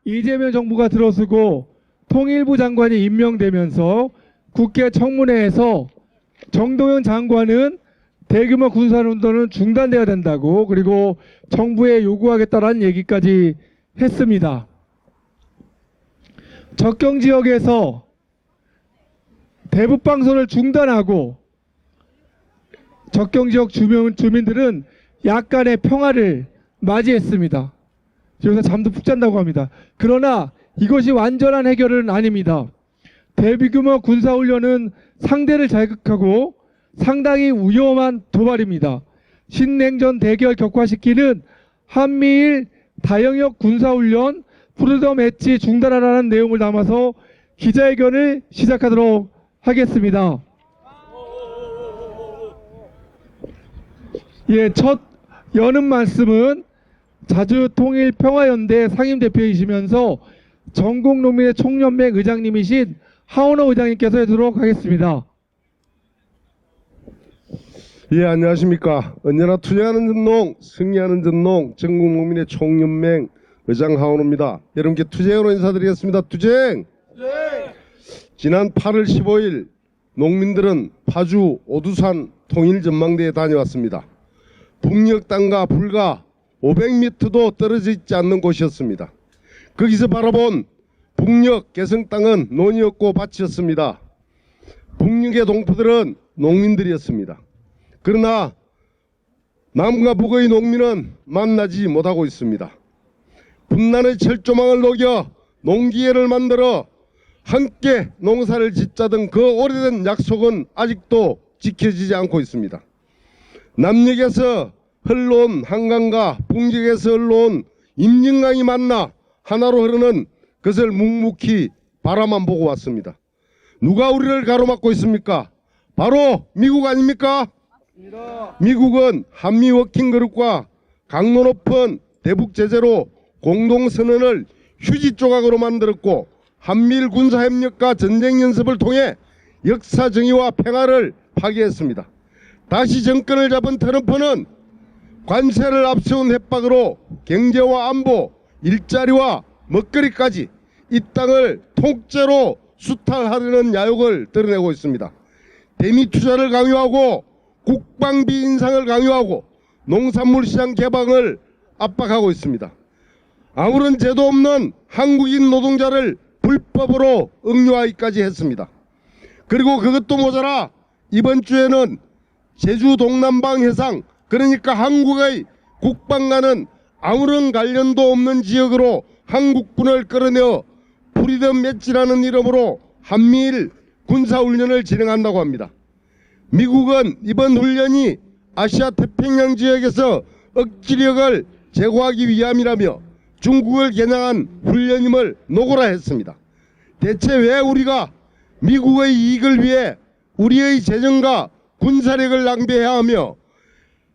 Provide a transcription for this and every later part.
이재명 정부가 들어서고 통일부 장관이 임명되면서 국회 청문회에서 정동영 장관은 대규모 군사훈련은 중단돼야 된다고, 그리고 정부에 요구하겠다라는 얘기까지 했습니다. 접경지역에서 대북방송을 중단하고 접경지역 주민들은 약간의 평화를 맞이했습니다. 여기서 잠도 푹 잔다고 합니다. 그러나 이것이 완전한 해결은 아닙니다. 대규모 군사훈련은 상대를 자극하고 상당히 위험한 도발입니다. 신냉전 대결 격화시키는 한미일 다영역 군사훈련 프리덤 엣지 중단하라는 내용을 담아서 기자회견을 시작하도록 하겠습니다. 예, 첫 여는 말씀은 자주통일평화연대 상임대표이시면서 전국농민의 총연맹 의장님이신 하원호 의장님께서 해주도록 하겠습니다. 예, 안녕하십니까. 언제나 투쟁하는 전농, 승리하는 전농, 전국농민의 총연맹 의장 하원호입니다. 여러분께 투쟁으로 인사드리겠습니다. 투쟁! 네. 지난 8월 15일 농민들은 파주 오두산 통일전망대에 다녀왔습니다. 북녘 땅과 불과 500m도 떨어져 있지 않는 곳이었습니다. 거기서 바라본 북녘 개성 땅은 논이었고 밭이었습니다. 북녘의 동포들은 농민들이었습니다. 그러나 남과 북의 농민은 만나지 못하고 있습니다. 분란의 철조망을 녹여 농기회를 만들어 함께 농사를 짓자던 그 오래된 약속은 아직도 지켜지지 않고 있습니다. 남녘에서 흘러온 한강과 북녘에서 흘러온 임진강이 만나 하나로 흐르는 그것을 묵묵히 바라만 보고 왔습니다. 누가 우리를 가로막고 있습니까? 바로 미국 아닙니까? 맞습니다. 미국은 한미 워킹 그룹과 강도 높은 대북 제재로 공동선언을 휴지 조각으로 만들었고, 한미일 군사협력과 전쟁 연습을 통해 역사 정의와 평화를 파괴했습니다. 다시 정권을 잡은 트럼프는 관세를 앞세운 협박으로 경제와 안보, 일자리와 먹거리까지 이 땅을 통째로 수탈하려는 야욕을 드러내고 있습니다. 대미 투자를 강요하고 국방비 인상을 강요하고 농산물 시장 개방을 압박하고 있습니다. 아무런 제도 없는 한국인 노동자를 불법으로 억류하기까지 했습니다. 그리고 그것도 모자라 이번 주에는 제주 동남방 해상, 그러니까 한국의 국방과는 아무런 관련도 없는 지역으로 한국군을 끌어내어 프리덤 엣지라는 이름으로 한미일 군사훈련을 진행한다고 합니다. 미국은 이번 훈련이 아시아 태평양 지역에서 억지력을 제고하기 위함이라며 중국을 겨냥한 훈련임을 노고라 했습니다. 대체 왜 우리가 미국의 이익을 위해 우리의 재정과 군사력을 낭비해야 하며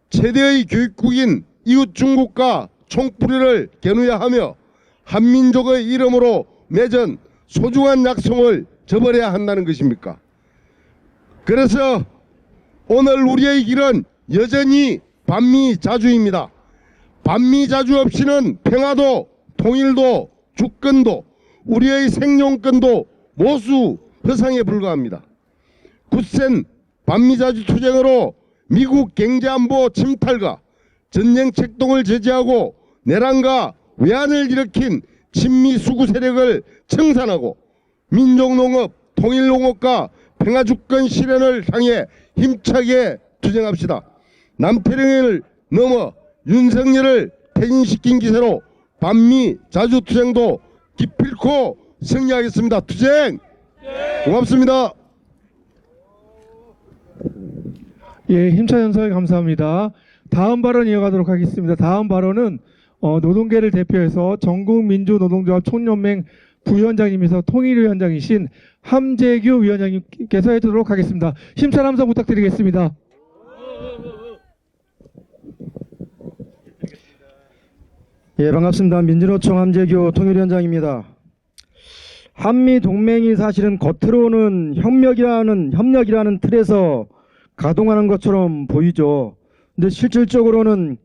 최대의 교육국인 이웃 중국과 총뿌리를 겨누어야 하며 한민족의 이름으로 맺은 소중한 약속을 저버려야 한다는 것입니까? 그래서 오늘 우리의 길은 여전히 반미자주입니다. 반미자주 없이는 평화도, 통일도, 주권도, 우리의 생존권도 모수 허상에 불과합니다. 굳센 반미자주 투쟁으로 미국 경제안보 침탈과 전쟁 책동을 제재하고 내란과 외환을 일으킨 친미 수구 세력을 청산하고 민족농업, 통일농업과 평화주권 실현을 향해 힘차게 투쟁합시다. 남태령을 넘어 윤석열을 퇴진시킨 기세로 반미 자주투쟁도 기필코 승리하겠습니다. 투쟁! 고맙습니다. 예, 힘찬 연설 감사합니다. 다음 발언 이어가도록 하겠습니다. 다음 발언은 노동계를 대표해서 전국민주노동조합 총연맹 부위원장님이서 통일위원장이신 함재규 위원장님께서 해주도록 하겠습니다. 힘찬 함성 부탁드리겠습니다. 예, 반갑습니다. 민주노총 함재규 통일위원장입니다. 한미 동맹이 사실은 겉으로는 협력이라는 틀에서 가동하는 것처럼 보이죠. 근데 실질적으로는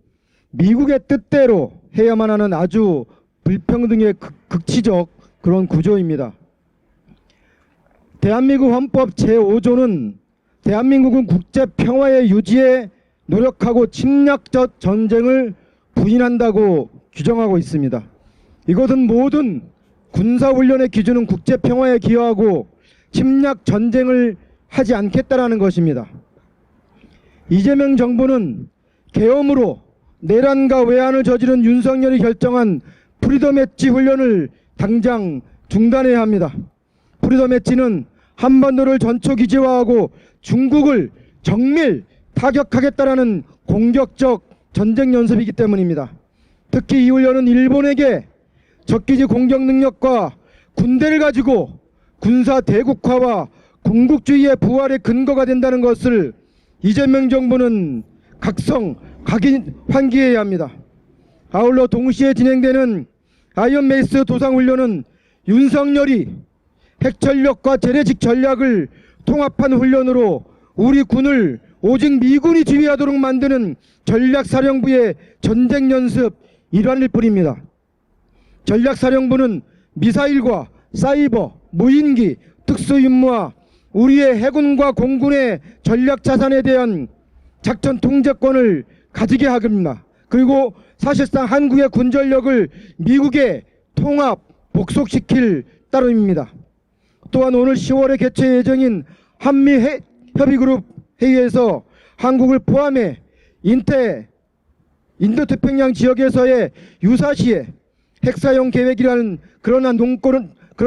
미국의 뜻대로 해야만 하는 아주 불평등의 극치적 그런 구조입니다. 대한민국 헌법 제5조는 대한민국은 국제 평화의 유지에 노력하고 침략적 전쟁을 부인한다고 규정하고 있습니다. 이것은 모든 군사훈련의 기준은 국제 평화에 기여하고 침략 전쟁을 하지 않겠다라는 것입니다. 이재명 정부는 계엄으로 내란과 외환을 저지른 윤석열이 결정한 프리덤 엣지 훈련을 당장 중단해야 합니다. 프리덤 엣지는 한반도를 전초기지화하고 중국을 정밀 타격하겠다라는 공격적 전쟁 연습이기 때문입니다. 특히 이 훈련은 일본에게 적기지 공격 능력과 군대를 가지고 군사 대국화와 군국주의의 부활의 근거가 된다는 것을 이재명 정부는 환기해야 합니다. 아울러 동시에 진행되는 아이언메이스 도상훈련은 윤석열이 핵전력과 재래식 전략을 통합한 훈련으로 우리 군을 오직 미군이 지휘하도록 만드는 전략사령부의 전쟁연습 일환일 뿐입니다. 전략사령부는 미사일과 사이버, 무인기, 특수임무와 우리의 해군과 공군의 전략자산에 대한 작전 통제권을 가지게 하겁니다. 그리고 사실상 한국의 군전력을 미국에 통합, 복속시킬 따름입니다. 또한 오늘 10월에 개최 예정인 한미 협의그룹 회의에서 한국을 포함해 인도태평양 지역에서의 유사시에 핵사용 계획이라는 그런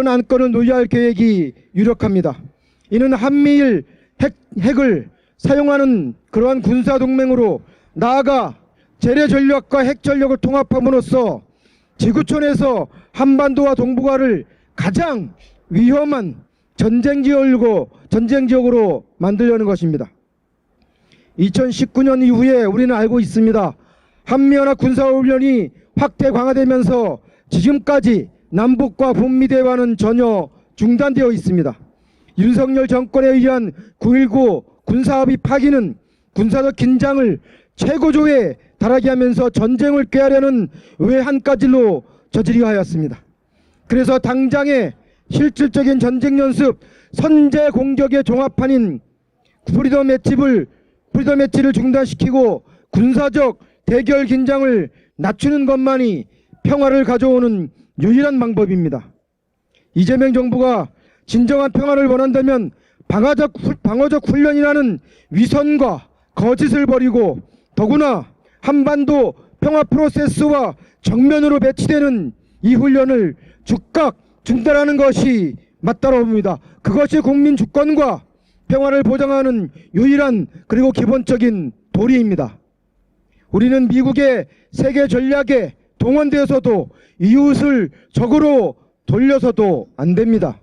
안건을 논의할 계획이 유력합니다. 이는 한미일 핵을 사용하는 그러한 군사동맹으로 나아가 재래전력과 핵전력을 통합함으로써 지구촌에서 한반도와 동북아를 가장 위험한 전쟁지역으로 만들려는 것입니다. 2019년 이후에 우리는 알고 있습니다. 한미연합 군사훈련이 확대 강화되면서 지금까지 남북과 북미 대화는 전혀 중단되어 있습니다. 윤석열 정권에 의한 9.19 군사합의 파기는 군사적 긴장을 최고조에 달하게 하면서 전쟁을 꾀하려는 외환까지로 저지르려 하였습니다. 그래서 당장의 실질적인 전쟁 연습 선제 공격의 종합판인 프리덤 엣지를 중단시키고 군사적 대결 긴장을 낮추는 것만이 평화를 가져오는 유일한 방법입니다. 이재명 정부가 진정한 평화를 원한다면 방어적 훈련이라는 위선과 거짓을 버리고 더구나 한반도 평화 프로세스와 정면으로 배치되는 이 훈련을 즉각 중단하는 것이 맞다고 봅니다. 그것이 국민 주권과 평화를 보장하는 유일한 그리고 기본적인 도리입니다. 우리는 미국의 세계 전략에 동원되어서도 이웃을 적으로 돌려서도 안 됩니다.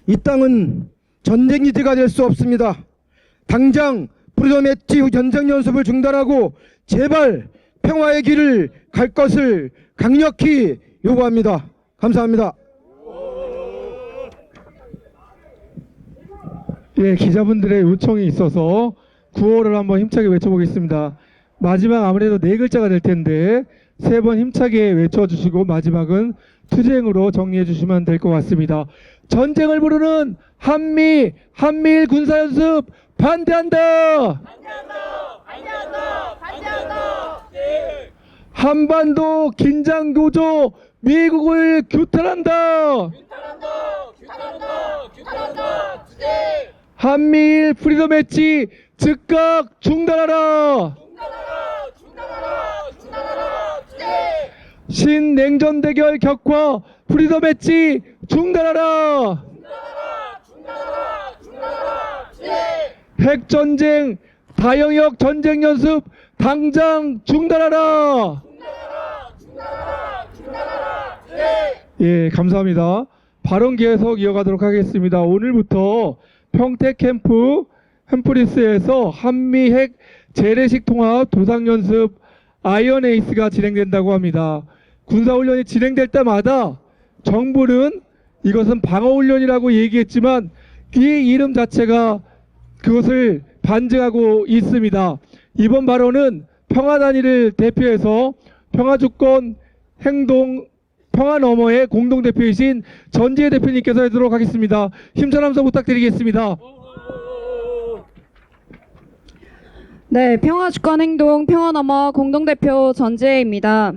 이 땅은 전쟁기지가 될 수 없습니다. 당장 프리덤 엣지 전쟁 연습을 중단하고 제발 평화의 길을 갈 것을 강력히 요구합니다. 감사합니다. 예, 기자분들의 요청이 있어서 구호를 한번 힘차게 외쳐보겠습니다. 마지막 아무래도 네 글자가 될 텐데 세 번 힘차게 외쳐주시고 마지막은 투쟁으로 정리해 주시면 될 것 같습니다. 전쟁을 부르는 한미일 군사연습 반대한다! 반대한다! 한반도 긴장구조 미국을 규탄한다! 규탄한다! 한미일 프리덤 엣지 즉각 중단하라! 신냉전 대결 격화 프리덤 엣지 중단하라! 핵전쟁 다영역 전쟁 연습 당장 중단하라! 예, 감사합니다. 발언 계속 이어가도록 하겠습니다. 오늘부터 평택 캠프 햄프리스에서 한미 핵 재래식 통합 도상 연습 아이언 에이스가 진행된다고 합니다. 군사훈련이 진행될 때마다 정부는 이것은 방어훈련이라고 얘기했지만 이 이름 자체가 그것을 반증하고 있습니다. 이번 발언은 평화단위를 대표해서 평화주권 행동 평화 너머의 공동대표이신 전지혜 대표님께서 하도록 하겠습니다. 힘찬 함성 부탁드리겠습니다. 네, 평화주권행동 평화너머 공동대표 전지혜입니다.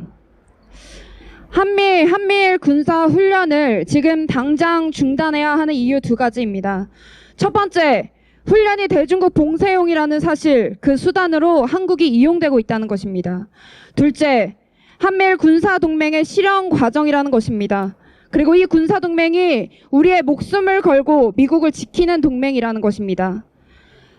한미일 군사훈련을 지금 당장 중단해야 하는 이유 두 가지입니다. 첫 번째, 훈련이 대중국 봉쇄용이라는 사실, 그 수단으로 한국이 이용되고 있다는 것입니다. 둘째, 한미일 군사동맹의 실현 과정이라는 것입니다. 그리고 이 군사동맹이 우리의 목숨을 걸고 미국을 지키는 동맹이라는 것입니다.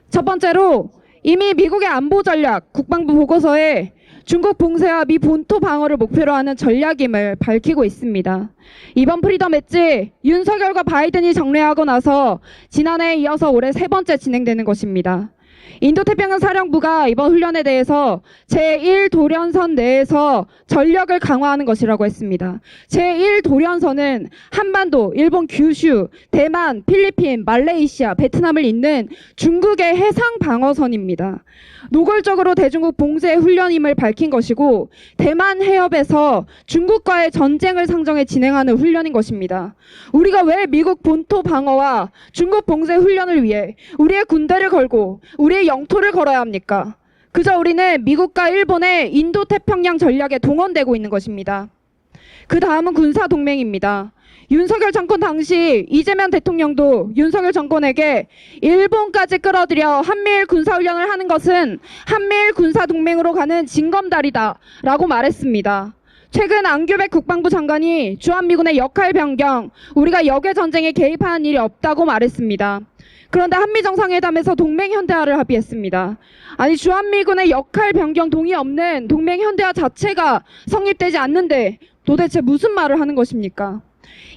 첫 번째로 이미 미국의 안보 전략 국방부 보고서에 중국 봉쇄와 미 본토 방어를 목표로 하는 전략임을 밝히고 있습니다. 이번 프리덤 엣지 윤석열과 바이든이 정례하고 나서 지난해에 이어서 올해 3번째 진행되는 것입니다. 인도태평양 사령부가 이번 훈련에 대해서 제1도련선 내에서 전력을 강화하는 것이라고 했습니다. 제1도련선은 한반도, 일본 규슈, 대만, 필리핀, 말레이시아, 베트남을 잇는 중국의 해상 방어선입니다. 노골적으로 대중국 봉쇄 훈련임을 밝힌 것이고 대만 해협에서 중국과의 전쟁을 상정해 진행하는 훈련인 것입니다. 우리가 왜 미국 본토 방어와 중국 봉쇄 훈련을 위해 우리의 군대를 걸고 우리의 영토를 걸어야 합니까? 그저 우리는 미국과 일본의 인도태평양 전략에 동원되고 있는 것입니다. 그 다음은 군사동맹입니다. 윤석열 정권 당시 이재명 대통령도 윤석열 정권에게 일본까지 끌어들여 한미일 군사훈련을 하는 것은 한미일 군사동맹으로 가는 징검다리다 라고 말했습니다. 최근 안규백 국방부 장관이 주한미군의 역할 변경, 우리가 역외전쟁에 개입하는 일이 없다고 말했습니다. 그런데 한미정상회담에서 동맹현대화를 합의했습니다. 아니, 주한미군의 역할 변경 동의 없는 동맹현대화 자체가 성립되지 않는데 도대체 무슨 말을 하는 것입니까?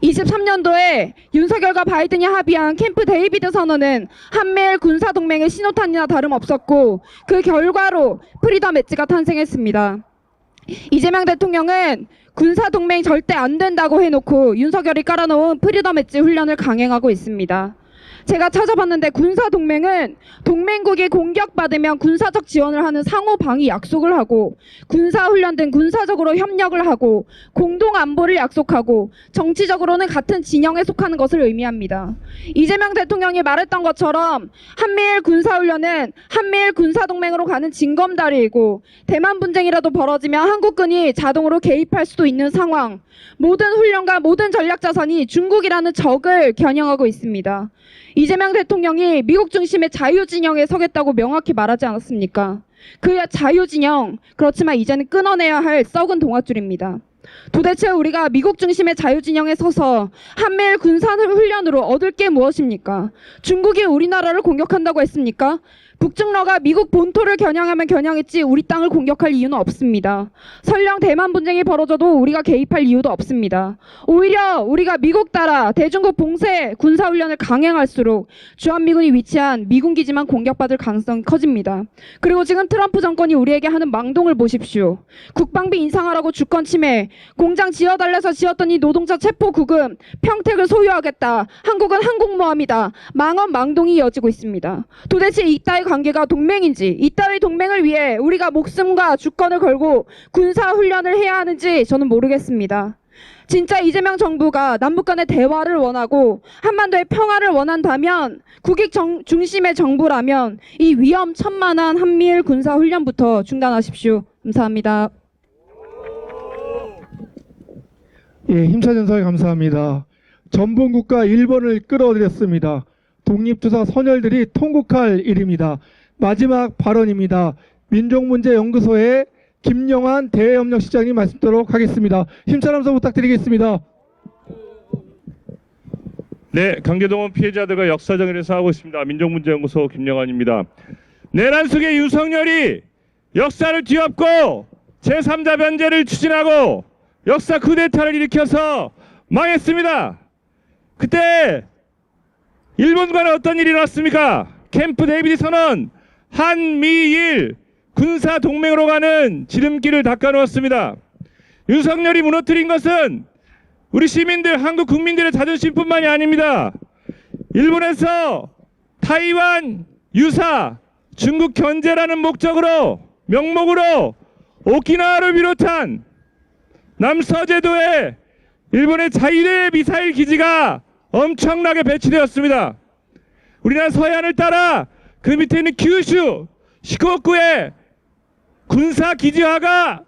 23년도에 윤석열과 바이든이 합의한 캠프 데이비드 선언은 한미일 군사동맹의 신호탄이나 다름없었고 그 결과로 프리덤 엣지가 탄생했습니다. 이재명 대통령은 군사동맹 절대 안 된다고 해놓고 윤석열이 깔아놓은 프리덤 엣지 훈련을 강행하고 있습니다. 제가 찾아봤는데 군사동맹은 동맹국이 공격받으면 군사적 지원을 하는 상호방위 약속을 하고 군사훈련 등 군사적으로 협력을 하고 공동안보를 약속하고 정치적으로는 같은 진영에 속하는 것을 의미합니다. 이재명 대통령이 말했던 것처럼 한미일 군사훈련은 한미일 군사동맹으로 가는 징검다리이고 대만 분쟁이라도 벌어지면 한국군이 자동으로 개입할 수도 있는 상황, 모든 훈련과 모든 전략 자산이 중국이라는 적을 겨냥하고 있습니다. 이재명 대통령이 미국 중심의 자유진영에 서겠다고 명확히 말하지 않았습니까? 그야 자유진영, 그렇지만 이제는 끊어내야 할 썩은 동아줄입니다. 도대체 우리가 미국 중심의 자유진영에 서서 한미일 군사훈련으로 얻을 게 무엇입니까? 중국이 우리나라를 공격한다고 했습니까? 북중러가 미국 본토를 겨냥하면 겨냥했지 우리 땅을 공격할 이유는 없습니다. 설령 대만 분쟁이 벌어져도 우리가 개입할 이유도 없습니다. 오히려 우리가 미국 따라 대중국 봉쇄 군사훈련을 강행할수록 주한미군이 위치한 미군 기지만 공격받을 가능성이 커집니다. 그리고 지금 트럼프 정권이 우리에게 하는 망동을 보십시오. 국방비 인상하라고 주권 침해, 공장 지어달래서 지었던 이 노동자 체포 구금, 평택을 소유하겠다, 한국은 항공모함이다, 망언 망동이 이어지고 있습니다. 도대체 이따위 관계가 동맹인지, 이따위 동맹을 위해 우리가 목숨과 주권을 걸고 군사훈련을 해야 하는지 저는 모르겠습니다. 진짜 이재명 정부가 남북 간의 대화를 원하고 한반도의 평화를 원한다면, 국익 중심의 정부라면 이 위험천만한 한미일 군사훈련부터 중단하십시오. 감사합니다. 예, 힘찬 연설 감사합니다. 전범국가 일본을 끌어들였습니다. 독립투사 선열들이 통곡할 일입니다. 마지막 발언입니다. 민족문제연구소의 김영환 대외협력실장님 말씀 듣도록 하겠습니다. 힘찬 함성 부탁드리겠습니다. 네, 강제동원 피해자들과 역사적 일을 사하고 있습니다. 민족문제연구소 김영환입니다. 내란 속의 윤석열이 역사를 뒤엎고 제3자 변제를 추진하고 역사 쿠데타를 일으켜서 망했습니다. 그때 일본과는 어떤 일이 일어났습니까? 캠프 데이비드 선언, 한미일 군사 동맹으로 가는 지름길을 닦아놓았습니다. 윤석열이 무너뜨린 것은 우리 시민들, 한국 국민들의 자존심뿐만이 아닙니다. 일본에서 타이완 유사, 중국 견제라는 목적으로, 명목으로 오키나와를 비롯한 남서제도에 일본의 자위대 미사일 기지가 엄청나게 배치되었습니다. 우리나라 서해안을 따라 그 밑에 있는 규슈, 시코쿠에 군사 기지화가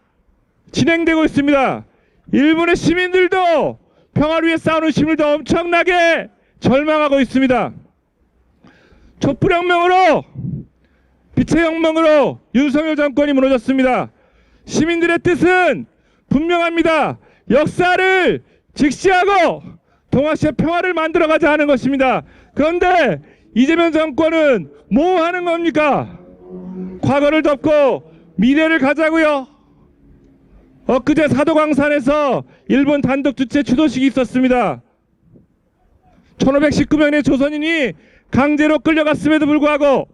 진행되고 있습니다. 일본의 시민들도 평화를 위해 싸우는 시민들도 엄청나게 절망하고 있습니다. 촛불혁명으로, 빛의 혁명으로 윤석열 정권이 무너졌습니다. 시민들의 뜻은 분명합니다. 역사를 직시하고 동아시아 평화를 만들어가자 하는 것입니다. 그런데 이재명 정권은 뭐 하는 겁니까? 과거를 덮고 미래를 가자고요. 엊그제 사도광산에서 일본 단독 주최 추도식이 있었습니다. 1519명의 조선인이 강제로 끌려갔음에도 불구하고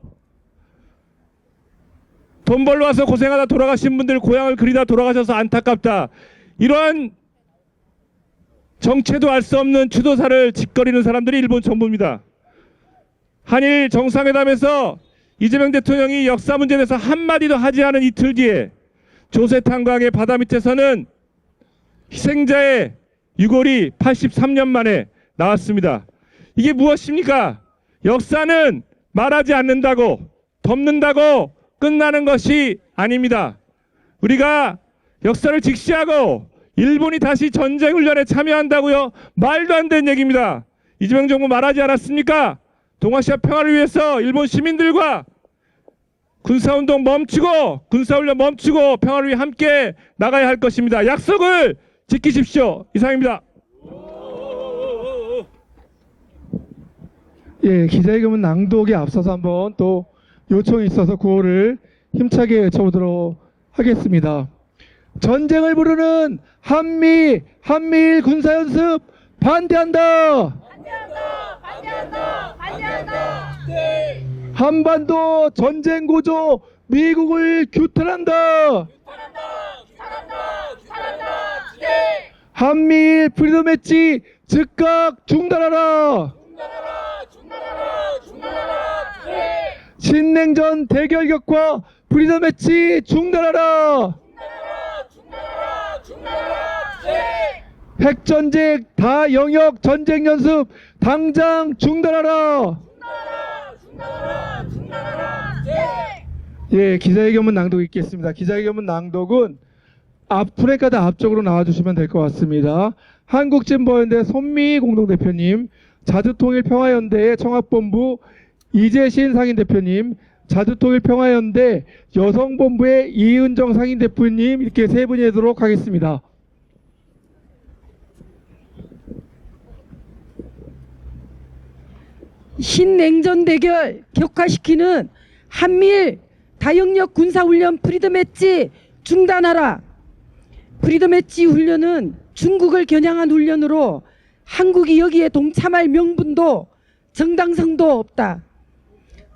돈 벌러 와서 고생하다 돌아가신 분들 고향을 그리다 돌아가셔서 안타깝다. 이러한 정체도 알 수 없는 추도사를 짓거리는 사람들이 일본 정부입니다. 한일 정상회담에서 이재명 대통령이 역사 문제에 대해서 한마디도 하지 않은 이틀 뒤에 조세탄광의 바다 밑에서는 희생자의 유골이 83년 만에 나왔습니다. 이게 무엇입니까? 역사는 말하지 않는다고, 덮는다고 끝나는 것이 아닙니다. 우리가 역사를 직시하고 일본이 다시 전쟁 훈련에 참여한다고요? 말도 안 되는 얘기입니다. 이재명 정부 말하지 않았습니까? 동아시아 평화를 위해서 일본 시민들과 군사운동 멈추고 군사훈련 멈추고 평화를 위해 함께 나가야 할 것입니다. 약속을 지키십시오. 이상입니다. 예, 기자회견문 낭독에 앞서서 한번 또 요청이 있어서 구호를 힘차게 외쳐보도록 하겠습니다. 전쟁을 부르는 한미일 군사연습 반대한다. 반대한다. 한반도 전쟁 고조 미국을 규탄한다. 한미일 프리덤 엣지 즉각 중단하라. 신냉전 대결 격파 프리덤 엣지 중단하라. 핵전쟁 다영역 전쟁 연습 당장 중단하라. 예, 기자회견문 낭독 있겠습니다. 기자회견문 낭독은 프랭카드 앞쪽으로 나와주시면 될 것 같습니다. 한국진보연대 손미 공동대표님, 자주통일평화연대의 청학본부 이재신 상임대표님, 자주통일평화연대 여성본부의 이은정 상임대표님 이렇게 세 분이 되도록 하겠습니다. 신냉전 대결 격화시키는 한미일 다영역 군사훈련 프리덤 엣지 중단하라. 프리덤 엣지 훈련은 중국을 겨냥한 훈련으로 한국이 여기에 동참할 명분도 정당성도 없다.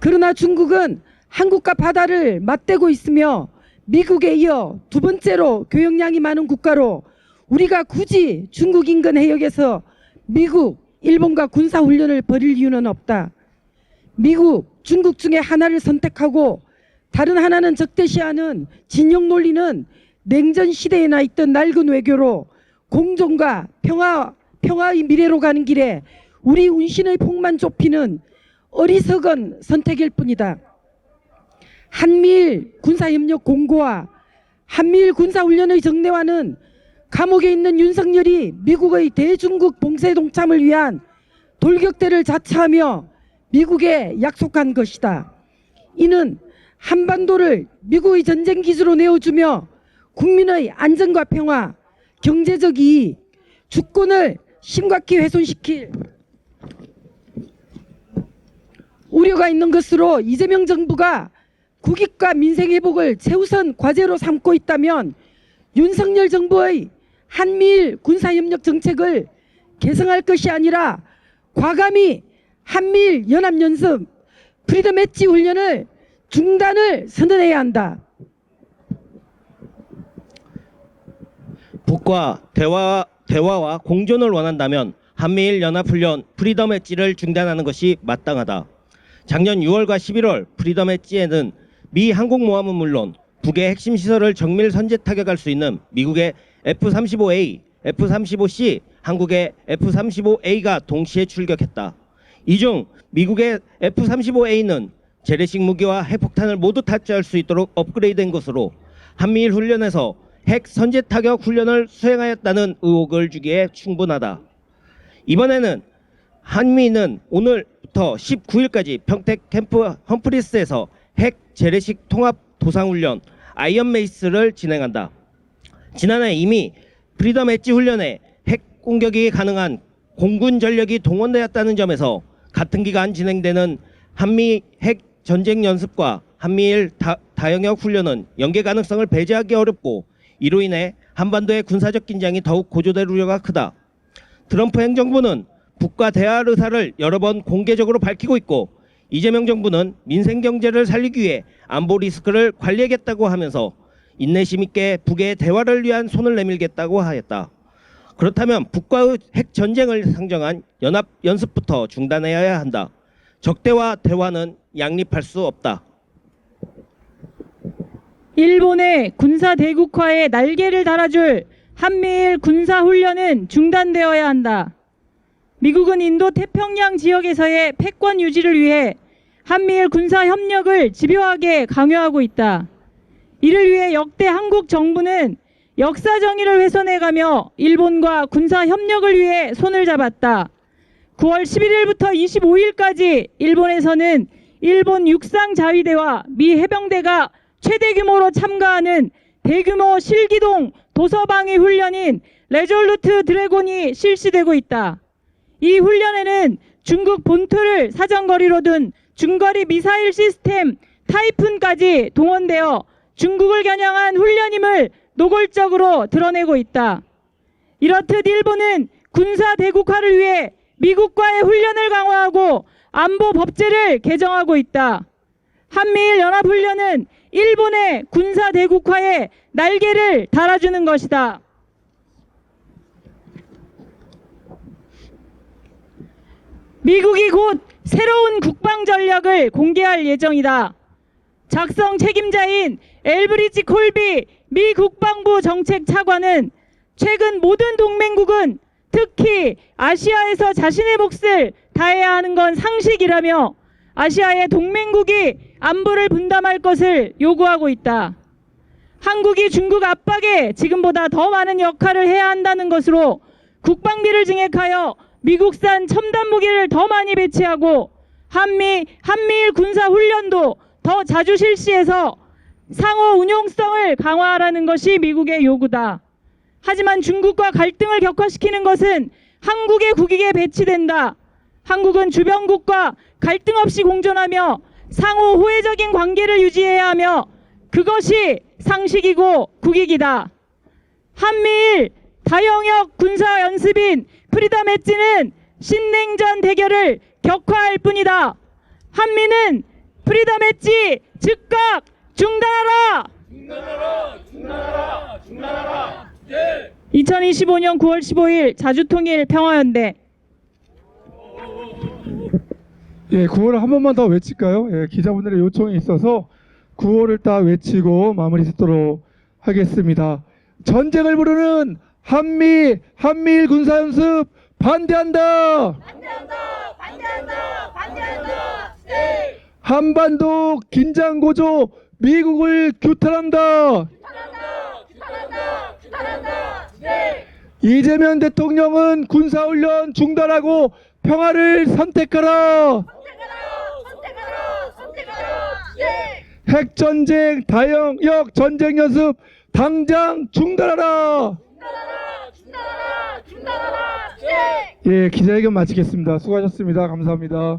그러나 중국은 한국과 바다를 맞대고 있으며 미국에 이어 두 번째로 교역량이 많은 국가로 우리가 굳이 중국 인근 해역에서 미국, 일본과 군사훈련을 벌일 이유는 없다. 미국, 중국 중에 하나를 선택하고 다른 하나는 적대시하는 진영 논리는 냉전 시대에나 있던 낡은 외교로 공존과 평화의 미래로 가는 길에 우리 운신의 폭만 좁히는 어리석은 선택일 뿐이다. 한미일 군사협력 공고와 한미일 군사훈련의 정례화는 감옥에 있는 윤석열이 미국의 대중국 봉쇄 동참을 위한 돌격대를 자처하며 미국에 약속한 것이다. 이는 한반도를 미국의 전쟁 기지로 내어주며 국민의 안전과 평화, 경제적 이익, 주권을 심각히 훼손시킬 우려가 있는 것으로 이재명 정부가 국익과 민생 회복을 최우선 과제로 삼고 있다면 윤석열 정부의 한미일 군사협력 정책을 개성할 것이 아니라 과감히 한미일 연합연습 프리덤 엣지 훈련을 중단을 선언해야 한다. 북과 대화와 공존을 원한다면 한미일 연합훈련 프리덤 엣지를 중단하는 것이 마땅하다. 작년 6월과 11월 프리덤 엣지에는 미 항공모함은 물론 북의 핵심 시설을 정밀 선제 타격할 수 있는 미국의 F-35A, F-35C, 한국의 F-35A가 동시에 출격했다. 이 중 미국의 F-35A는 재래식 무기와 핵폭탄을 모두 탑재할 수 있도록 업그레이드된 것으로 한미일 훈련에서 핵 선제 타격 훈련을 수행하였다는 의혹을 주기에 충분하다. 이번에는 한미는 오늘부터 19일까지 평택 캠프 험프리스에서 핵 재래식 통합 도상훈련 아이언메이스를 진행한다. 지난해 이미 프리덤 엣지 훈련에 핵 공격이 가능한 공군 전력이 동원되었다는 점에서 같은 기간 진행되는 한미 핵 전쟁 연습과 한미일 다영역 훈련은 연계 가능성을 배제하기 어렵고 이로 인해 한반도의 군사적 긴장이 더욱 고조될 우려가 크다. 트럼프 행정부는 북과 대화할 의사를 여러 번 공개적으로 밝히고 있고 이재명 정부는 민생 경제를 살리기 위해 안보 리스크를 관리하겠다고 하면서 인내심 있게 북의 대화를 위한 손을 내밀겠다고 하였다. 그렇다면 북과의 핵 전쟁을 상정한 연합 연습부터 중단해야 한다. 적대와 대화는 양립할 수 없다. 일본의 군사 대국화에 날개를 달아줄 한미일 군사 훈련은 중단되어야 한다. 미국은 인도 태평양 지역에서의 패권 유지를 위해 한미일 군사 협력을 집요하게 강요하고 있다. 이를 위해 역대 한국 정부는 역사 정의를 훼손해가며 일본과 군사 협력을 위해 손을 잡았다. 9월 11일부터 25일까지 일본에서는 일본 육상 자위대와 미 해병대가 최대 규모로 참가하는 대규모 실기동 도서방위 훈련인 레졸루트 드래곤이 실시되고 있다. 이 훈련에는 중국 본토를 사정거리로 둔 중거리 미사일 시스템 타이푼까지 동원되어 중국을 겨냥한 훈련임을 노골적으로 드러내고 있다. 이렇듯 일본은 군사 대국화를 위해 미국과의 훈련을 강화하고 안보 법제를 개정하고 있다. 한미일 연합훈련은 일본의 군사 대국화에 날개를 달아주는 것이다. 미국이 곧 새로운 국방 전략을 공개할 예정이다. 작성 책임자인 엘브리지 콜비 미 국방부 정책 차관은 최근 모든 동맹국은 특히 아시아에서 자신의 몫을 다해야 하는 건 상식이라며 아시아의 동맹국이 안보를 분담할 것을 요구하고 있다. 한국이 중국 압박에 지금보다 더 많은 역할을 해야 한다는 것으로 국방비를 증액하여 미국산 첨단 무기를 더 많이 배치하고 한미일 군사 훈련도 더 자주 실시해서 상호 운용성을 강화하라는 것이 미국의 요구다. 하지만 중국과 갈등을 격화시키는 것은 한국의 국익에 배치된다. 한국은 주변국과 갈등 없이 공존하며 상호 호혜적인 관계를 유지해야 하며 그것이 상식이고 국익이다. 한미일 다영역 군사 연습인 프리덤 엣지는 신냉전 대결을 격화할 뿐이다. 한미는 프리덤 엣지 즉각 중단하라! 2025년 9월 15일 자주통일 평화연대. 예, 구호를 한 번만 더 외칠까요? 예, 기자분들의 요청이 있어서 구호를 딱 외치고 마무리 짓도록 하겠습니다. 전쟁을 부르는 한미일 군사연습 반대한다! 반대한다! 네. 한반도 긴장 고조 미국을 규탄한다! 네. 이재명 대통령은 군사훈련 중단하고 평화를 선택하라! 네. 핵전쟁, 다영역 전쟁 연습 당장 중단하라! 예, 기자회견 마치겠습니다. 수고하셨습니다. 감사합니다.